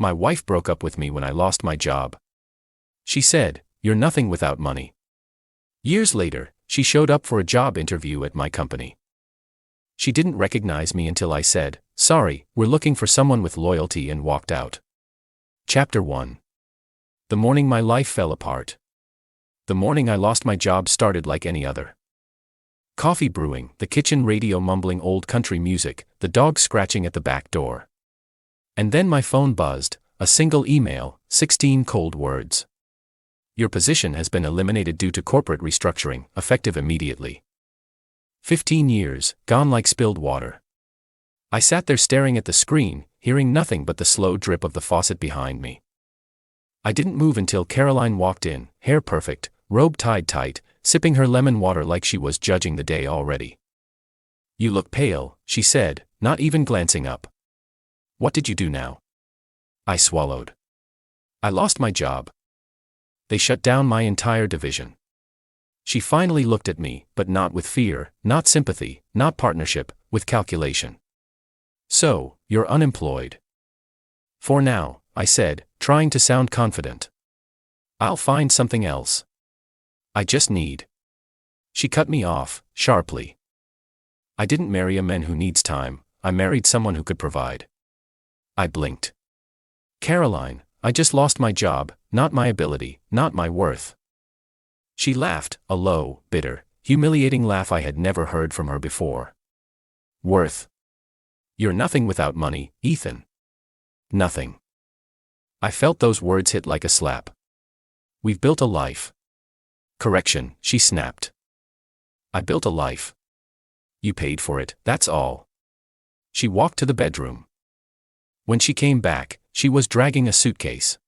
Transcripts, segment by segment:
My wife broke up with me when I lost my job. She said, "You're nothing without money." Years later, she showed up for a job interview at my company. She didn't recognize me until I said, "Sorry, we're looking for someone with loyalty," and walked out. Chapter 1. The morning my life fell apart. The morning I lost my job started like any other. Coffee brewing, the kitchen radio mumbling old country music, the dog scratching at the back door. And then my phone buzzed, a single email, 16 cold words. "Your position has been eliminated due to corporate restructuring, effective immediately." 15 years, gone like spilled water. I sat there staring at the screen, hearing nothing but the slow drip of the faucet behind me. I didn't move until Caroline walked in, hair perfect, robe tied tight, sipping her lemon water like she was judging the day already. "You look pale," she said, not even glancing up. "What did you do now?" I swallowed. "I lost my job. They shut down my entire division." She finally looked at me, but not with fear, not sympathy, not partnership, with calculation. "So, you're unemployed." "For now," I said, trying to sound confident. "I'll find something else. I just need." She cut me off, sharply. "I didn't marry a man who needs time, I married someone who could provide." I blinked. "Caroline, I just lost my job, not my ability, not my worth." She laughed, a low, bitter, humiliating laugh I had never heard from her before. "Worth? You're nothing without money, Ethan. Nothing." I felt those words hit like a slap. "We've built a life." "Correction," she snapped. "I built a life. You paid for it, that's all." She walked to the bedroom. When she came back, she was dragging a suitcase.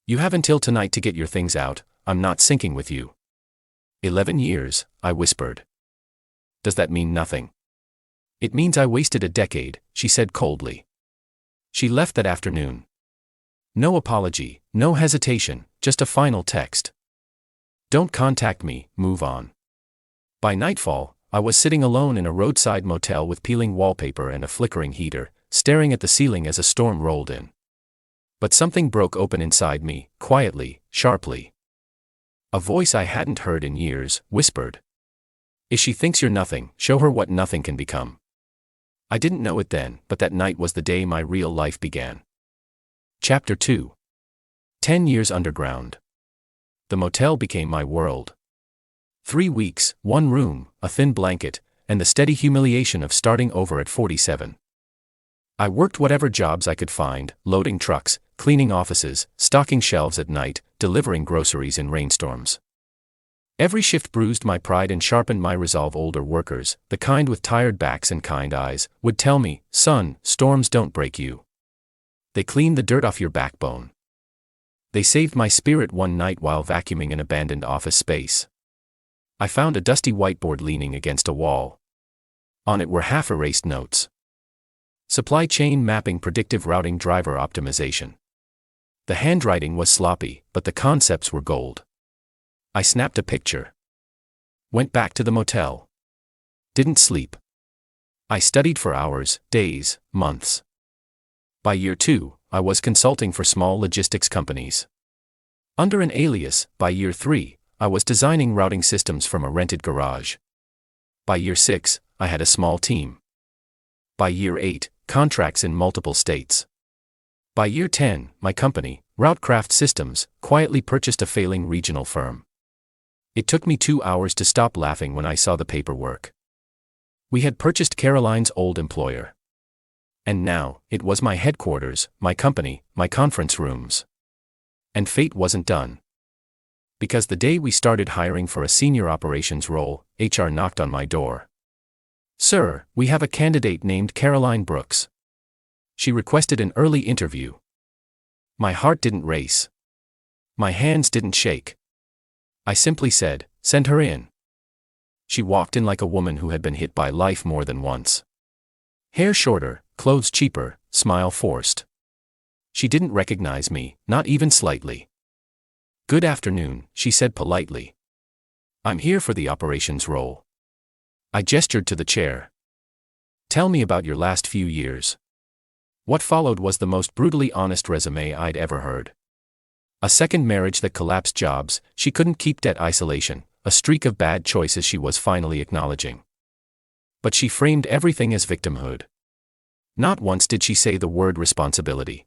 "You have until tonight to get your things out, I'm not syncing with you." 11 years, I whispered. "Does that mean nothing?" "It means I wasted a decade," she said coldly. She left that afternoon. No apology, no hesitation, just a final text. "Don't contact me, move on." By nightfall, I was sitting alone in a roadside motel with peeling wallpaper and a flickering heater, staring at the ceiling as a storm rolled in. But something broke open inside me, quietly, sharply. A voice I hadn't heard in years whispered, "If she thinks you're nothing, show her what nothing can become." I didn't know it then, but that night was the day my real life began. Chapter 2. 10 years underground. The motel became my world. 3 weeks, 1 room, a thin blanket, and the steady humiliation of starting over at 47. I worked whatever jobs I could find, loading trucks, cleaning offices, stocking shelves at night, delivering groceries in rainstorms. Every shift bruised my pride and sharpened my resolve. Older workers, the kind with tired backs and kind eyes, would tell me, "Son, storms don't break you. They clean the dirt off your backbone." They saved my spirit one night while vacuuming an abandoned office space. I found a dusty whiteboard leaning against a wall. On it were half-erased notes. Supply chain mapping, predictive routing, driver optimization. The handwriting was sloppy, but the concepts were gold. I snapped a picture. Went back to the motel. Didn't sleep. I studied for hours, days, months. By year 2, I was consulting for small logistics companies. Under an alias, by year 3, I was designing routing systems from a rented garage. By year 6, I had a small team. By year 8, contracts in multiple states. By year 10, my company, Routecraft Systems, quietly purchased a failing regional firm. It took me 2 hours to stop laughing when I saw the paperwork. We had purchased Caroline's old employer. And now, it was my headquarters, my company, my conference rooms. And fate wasn't done. Because the day we started hiring for a senior operations role, HR knocked on my door. "Sir, we have a candidate named Caroline Brooks. She requested an early interview." My heart didn't race. My hands didn't shake. I simply said, "Send her in." She walked in like a woman who had been hit by life more than once. Hair shorter, clothes cheaper, smile forced. She didn't recognize me, not even slightly. "Good afternoon," she said politely. "I'm here for the operations role." I gestured to the chair. "Tell me about your last few years. What followed was the most brutally honest resume I'd ever heard. A second marriage that collapsed jobs, she couldn't keep debt, isolation, a streak of bad choices she was finally acknowledging. But she framed everything as victimhood. Not once did she say the word responsibility.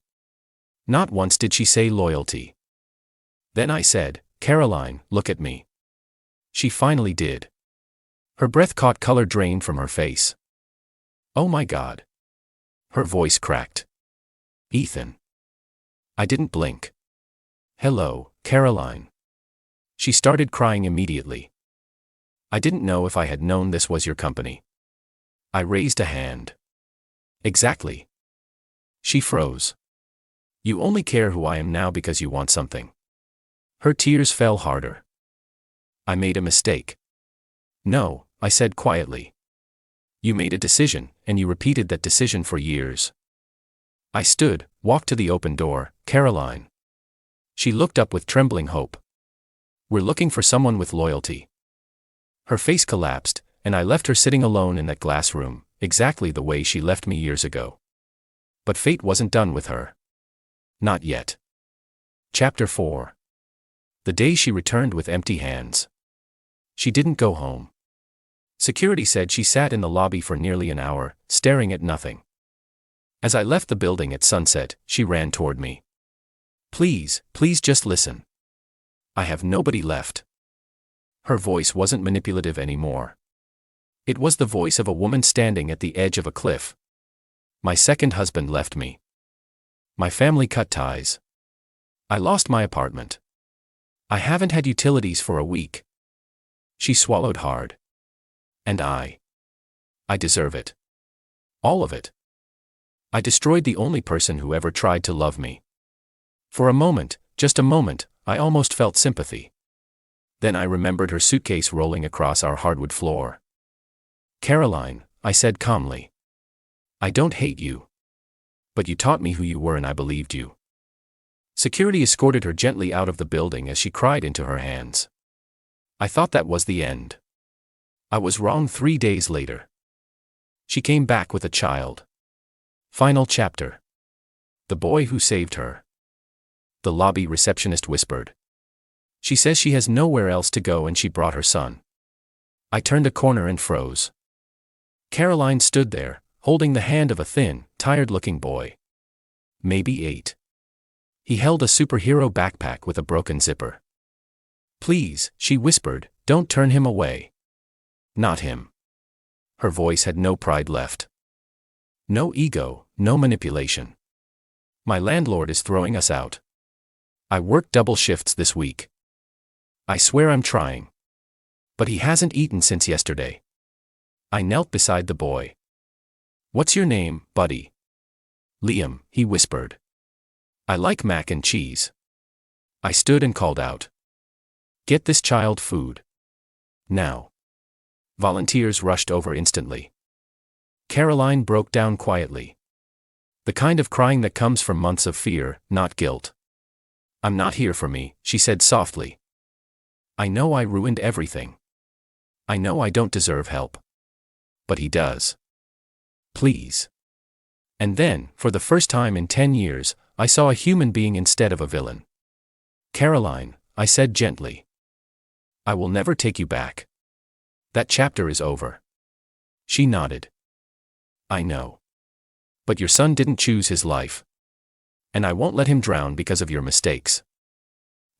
Not once did she say loyalty. Then I said, "Caroline, look at me." She finally did. Her breath caught, color drained from her face. "Oh my God." Her voice cracked. "Ethan." I didn't blink. "Hello, Caroline." She started crying immediately. "I didn't know if I had known this was your company." I raised a hand. "Exactly." She froze. "You only care who I am now because you want something." Her tears fell harder. "I made a mistake." "No," I said quietly. "You made a decision, and you repeated that decision for years." I stood, walked to the open door. "Caroline." She looked up with trembling hope. "We're looking for someone with loyalty." Her face collapsed, and I left her sitting alone in that glass room, exactly the way she left me years ago. But fate wasn't done with her. Not yet. Chapter 4. The day she returned with empty hands. She didn't go home. Security said she sat in the lobby for nearly an hour, staring at nothing. As I left the building at sunset, she ran toward me. Please just listen. I have nobody left." Her voice wasn't manipulative anymore. It was the voice of a woman standing at the edge of a cliff. "My second husband left me. My family cut ties. I lost my apartment. I haven't had utilities for a week." She swallowed hard. "And I deserve it. All of it. I destroyed the only person who ever tried to love me." For a moment, just a moment, I almost felt sympathy. Then I remembered her suitcase rolling across our hardwood floor. "Caroline," I said calmly. "I don't hate you. But you taught me who you were and I believed you." Security escorted her gently out of the building as she cried into her hands. I thought that was the end. I was wrong. 3 days later. She came back with a child. Final chapter. The boy who saved her. The lobby receptionist whispered. "She says she has nowhere else to go and she brought her son." I turned a corner and froze. Caroline stood there, holding the hand of a thin, tired-looking boy. Maybe 8. He held a superhero backpack with a broken zipper. "Please," she whispered, "don't turn him away." Not him. Her voice had no pride left. No ego, no manipulation. "My landlord is throwing us out. I worked double shifts this week. I swear I'm trying. But he hasn't eaten since yesterday." I knelt beside the boy. "What's your name, buddy?" "Liam," he whispered. "I like mac and cheese." I stood and called out. "Get this child food. Now." Volunteers rushed over instantly. Caroline broke down quietly. The kind of crying that comes from months of fear, not guilt. "I'm not here for me," she said softly. "I know I ruined everything. I know I don't deserve help. But he does. Please." And then, for the first time in 10 years, I saw a human being instead of a villain. "Caroline," I said gently. "I will never take you back. That chapter is over." She nodded. "I know. But your son didn't choose his life. And I won't let him drown because of your mistakes."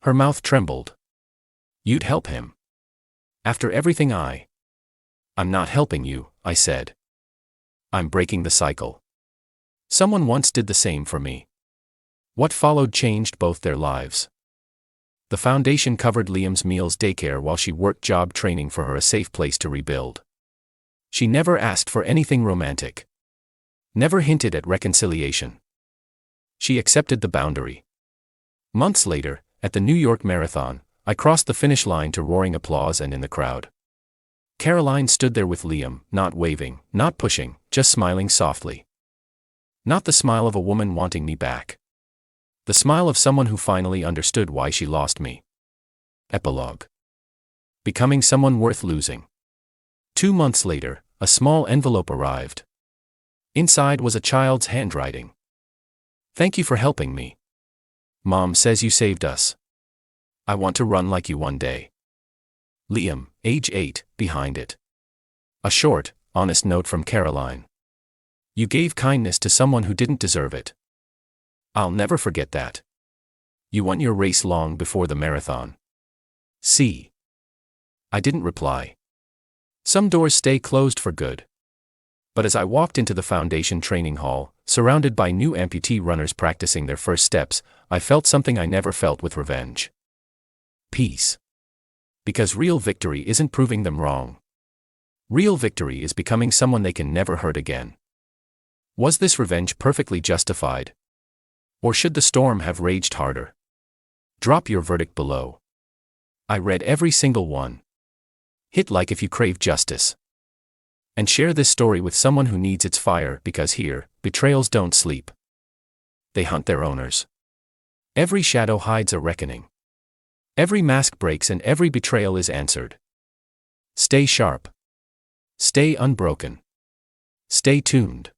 Her mouth trembled. "You'd help him. After everything I'm not helping you," I said. "I'm breaking the cycle. Someone once did the same for me." What followed changed both their lives. The foundation covered Liam's meals, daycare while she worked, job training for her, a safe place to rebuild. She never asked for anything romantic. Never hinted at reconciliation. She accepted the boundary. Months later, at the New York Marathon, I crossed the finish line to roaring applause and in the crowd. Caroline stood there with Liam, not waving, not pushing, just smiling softly. Not the smile of a woman wanting me back. The smile of someone who finally understood why she lost me. Epilogue. Becoming someone worth losing. 2 months later, a small envelope arrived. Inside was a child's handwriting. Thank you for helping me. Mom says you saved us. I want to run like you one day. Liam, age 8, behind it. A short, honest note from Caroline. You gave kindness to someone who didn't deserve it. I'll never forget that. You won your race long before the marathon. See. I didn't reply. Some doors stay closed for good. But as I walked into the foundation training hall, surrounded by new amputee runners practicing their first steps, I felt something I never felt with revenge. Peace. Because real victory isn't proving them wrong. Real victory is becoming someone they can never hurt again. Was this revenge perfectly justified? Or should the storm have raged harder? Drop your verdict below. I read every single one. Hit like if you crave justice. And share this story with someone who needs its fire, because here, betrayals don't sleep. They hunt their owners. Every shadow hides a reckoning. Every mask breaks and every betrayal is answered. Stay sharp. Stay unbroken. Stay tuned.